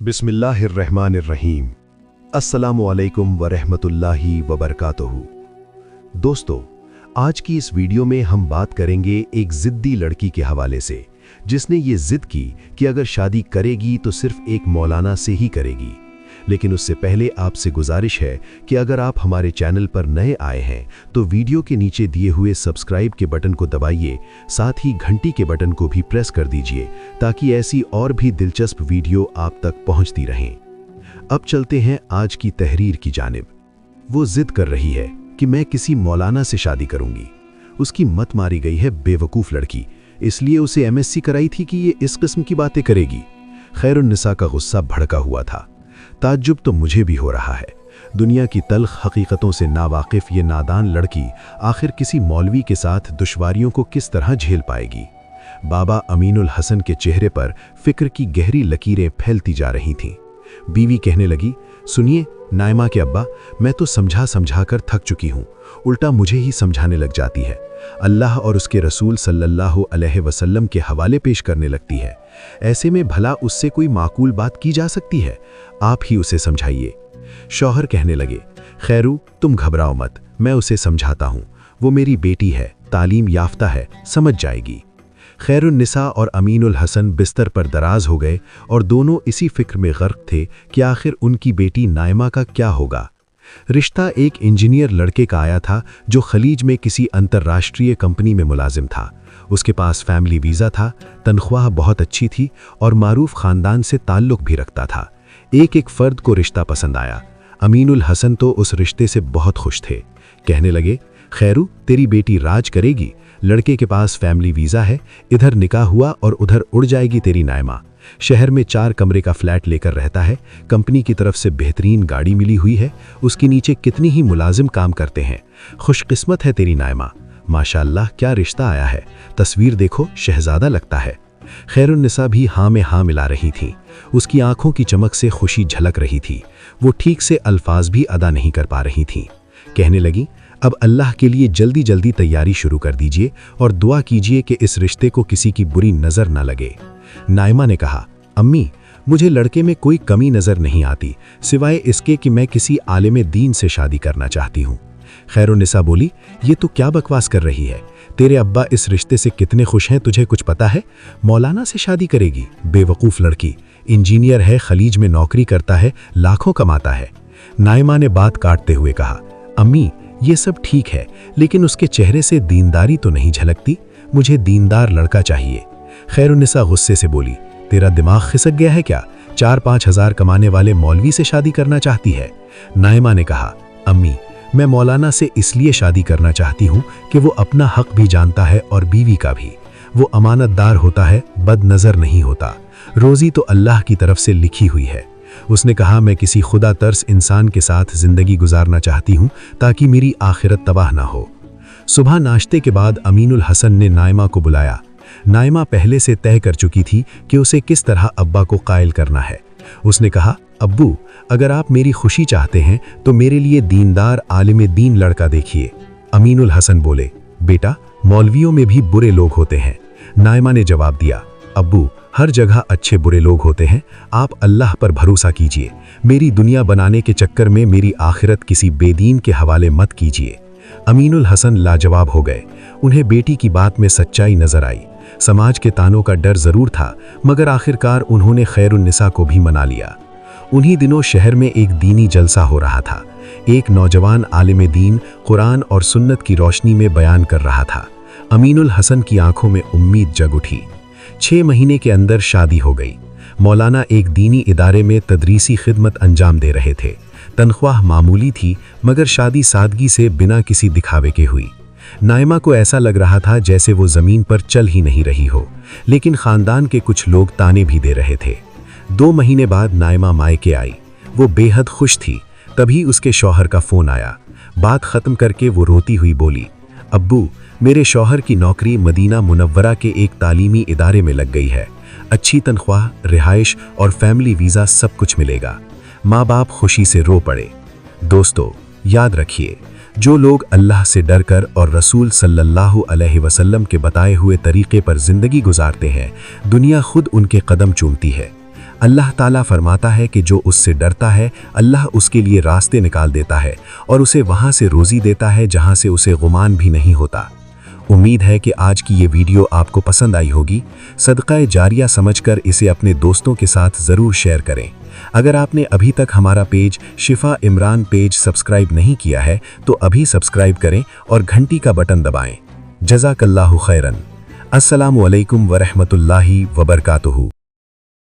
बिस्मिल्लाहिर्रहमानिर्रहीम। अस्सलामुअलैकुम वरहमतुल्लाहि वबरकातुहू। दोस्तों, आज की इस वीडियो में हम बात करेंगे एक ज़िद्दी लड़की के हवाले से, जिसने ये ज़िद की कि अगर शादी करेगी तो सिर्फ एक मौलाना से ही करेगी। लेकिन उससे पहले आपसे गुजारिश है कि अगर आप हमारे चैनल पर नए आए हैं तो वीडियो के नीचे दिए हुए सब्सक्राइब के बटन को दबाइए, साथ ही घंटी के बटन को भी प्रेस कर दीजिए ताकि ऐसी और भी दिलचस्प वीडियो आप तक पहुंचती रहें। अब चलते हैं आज की तहरीर की जानिब। वो जिद कर रही है कि मैं किसी मौलाना से शादी करूंगी। उसकी मत मारी गई है बेवकूफ़ लड़की, इसलिए उसे एमएससी कराई थी कि ये इस किस्म की बातें करेगी। खैरुन्निसा का गुस्सा भड़का हुआ था। ताज्जुब तो मुझे भी हो रहा है। दुनिया की तल्ख हकीकतों से नावाकिफ ये नादान लड़की आखिर किसी मौलवी के साथ दुश्वारियों को किस तरह झेल पाएगी। बाबा अमीनुल हसन के चेहरे पर फिक्र की गहरी लकीरें फैलती जा रही थीं। बीवी कहने लगी, सुनिए नायमा के अब्बा, मैं तो समझा कर थक चुकी हूँ, उल्टा मुझे ही समझाने लग जाती है। अल्लाह और उसके रसूल सल्लल्लाहु अलैहि वसल्लम के हवाले पेश करने लगती है। ऐसे में भला उससे कोई माकूल बात की जा सकती है? आप ही उसे समझाइए। शौहर कहने लगे, खैरू तुम घबराओ मत, मैं उसे समझाता हूँ। वो मेरी बेटी है, तालीम याफ्ता है, समझ जाएगी। खैरुन्निसा और अमीनुल हसन बिस्तर पर दराज हो गए और दोनों इसी फिक्र में गर्क थे कि आखिर उनकी बेटी नायमा का क्या होगा। रिश्ता एक इंजीनियर लड़के का आया था जो खलीज में किसी अंतर्राष्ट्रीय कंपनी में मुलाजिम था। उसके पास फैमिली वीज़ा था, तनख्वाह बहुत अच्छी थी और मारूफ ख़ानदान से ताल्लुक़ भी रखता था। एक फ़र्द को रिश्ता पसंद आया। अमीनुल हसन तो उस रिश्ते से बहुत खुश थे। कहने लगे, खैरू तेरी बेटी राज करेगी, लड़के के पास फैमिली वीज़ा है, इधर निकाह हुआ और उधर उड़ जाएगी तेरी नायमा। शहर में 4 कमरे का फ्लैट लेकर रहता है, कंपनी की तरफ से बेहतरीन गाड़ी मिली हुई है, उसके नीचे कितनी ही मुलाजिम काम करते हैं। खुशकिस्मत है तेरी नायमा, माशाअल्लाह क्या रिश्ता आया है, तस्वीर देखो शहजादा लगता है। खैरुन्निसा भी हाँ में हाँ मिला रही थी। उसकी आंखों की चमक से खुशी झलक रही थी। वो ठीक से अल्फाज भी अदा नहीं कर पा रही थी। कहने लगी, अब अल्लाह के लिए जल्दी जल्दी तैयारी शुरू कर दीजिए और दुआ कीजिए कि इस रिश्ते को किसी की बुरी नज़र न लगे। नायमा ने कहा, अम्मी मुझे लड़के में कोई कमी नज़र नहीं आती, सिवाय इसके कि मैं किसी आलिम दीन से शादी करना चाहती हूँ। खैरुन्निसा बोली, ये तो क्या बकवास कर रही है, तेरे अब्बा इस रिश्ते से कितने खुश हैं तुझे कुछ पता है? मौलाना से शादी करेगी? बेवकूफ़ लड़की, इंजीनियर है, खलीज में नौकरी करता है, लाखों कमाता है। नायमा ने बात काटते हुए कहा, अम्मी ये सब ठीक है, लेकिन उसके चेहरे से दीनदारी तो नहीं झलकती, मुझे दीनदार लड़का चाहिए। खैरुन्निसा गुस्से से बोली, तेरा दिमाग खिसक गया है क्या? 4-5 हज़ार कमाने वाले मौलवी से शादी करना चाहती है? नायमा ने कहा, अम्मी मैं मौलाना से इसलिए शादी करना चाहती हूँ कि वो अपना हक भी जानता है और बीवी का भी। वो अमानतदार होता है, बदनज़र नहीं होता। रोज़ी तो अल्लाह की तरफ से लिखी हुई है। उसने कहा, मैं किसी खुदा तर्स इंसान के साथ ज़िंदगी गुजारना चाहती हूँ ताकि मेरी आखिरत तबाह ना हो। सुबह नाश्ते के बाद अमीनुल हसन ने नायमा को बुलाया। नायमा पहले से तय कर चुकी थी कि उसे किस तरह अब्बा को कायल करना है। उसने कहा, अब्बू अगर आप मेरी खुशी चाहते हैं तो मेरे लिए दीनदार आलिम दीन लड़का देखिए। अमीनुल हसन बोले, बेटा मौलवियों में भी बुरे लोग होते हैं। नायमा ने जवाब दिया, अब्बू हर जगह अच्छे बुरे लोग होते हैं, आप अल्लाह पर भरोसा कीजिए। मेरी दुनिया बनाने के चक्कर में मेरी आखिरत किसी बेदीन के हवाले मत कीजिए। अमीनुल हसन लाजवाब हो गए। उन्हें बेटी की बात में सच्चाई नजर आई। समाज के तानों का डर जरूर था, मगर आखिरकार उन्होंने खैरुन्निसा को भी मना लिया। उन्हीं दिनों शहर में एक दीनी जलसा हो रहा था। एक नौजवान आलिम दीन कुरान और सुन्नत की रोशनी में बयान कर रहा था। अमीनुल हसन की आंखों में उम्मीद जग उठी। 6 महीने के अंदर शादी हो गई। मौलाना एक दीनी इदारे में तदरीसी खिदमत अंजाम दे रहे थे। तनख्वाह मामूली थी, मगर शादी सादगी से बिना किसी दिखावे के हुई। नायमा को ऐसा लग रहा था जैसे वो ज़मीन पर चल ही नहीं रही हो, लेकिन ख़ानदान के कुछ लोग ताने भी दे रहे थे। 2 महीने बाद नायमा मायके आई। वो बेहद खुश थी। तभी उसके शौहर का फ़ोन आया। बात ख़त्म करके वो रोती हुई बोली, अब्बू मेरे शौहर की नौकरी मदीना मुनव्वरा के एक तालीमी इदारे में लग गई है। अच्छी तनख्वाह, रिहाइश और फैमिली वीज़ा सब कुछ मिलेगा। माँ बाप खुशी से रो पड़े। दोस्तों याद रखिए, जो लोग अल्लाह से डरकर और रसूल सल्लल्लाहु अलैहि वसल्लम के बताए हुए तरीक़े पर ज़िंदगी गुजारते हैं, दुनिया खुद उनके कदम चूमती है। اللہ تعالیٰ فرماتا ہے کہ جو اس سے ڈرتا ہے اللہ اس کے لیے راستے نکال دیتا ہے اور اسے وہاں سے روزی دیتا ہے جہاں سے اسے گمان بھی نہیں ہوتا۔ امید ہے کہ آج کی یہ ویڈیو آپ کو پسند آئی ہوگی۔ صدقہ جاریہ سمجھ کر اسے اپنے دوستوں کے ساتھ ضرور شیئر کریں۔ اگر آپ نے ابھی تک ہمارا پیج شفا عمران پیج سبسکرائب نہیں کیا ہے تو ابھی سبسکرائب کریں اور گھنٹی کا بٹن دبائیں۔ جزاک اللہ خیرن۔ السلام علیکم ورحمۃ اللہ وبرکاتہ۔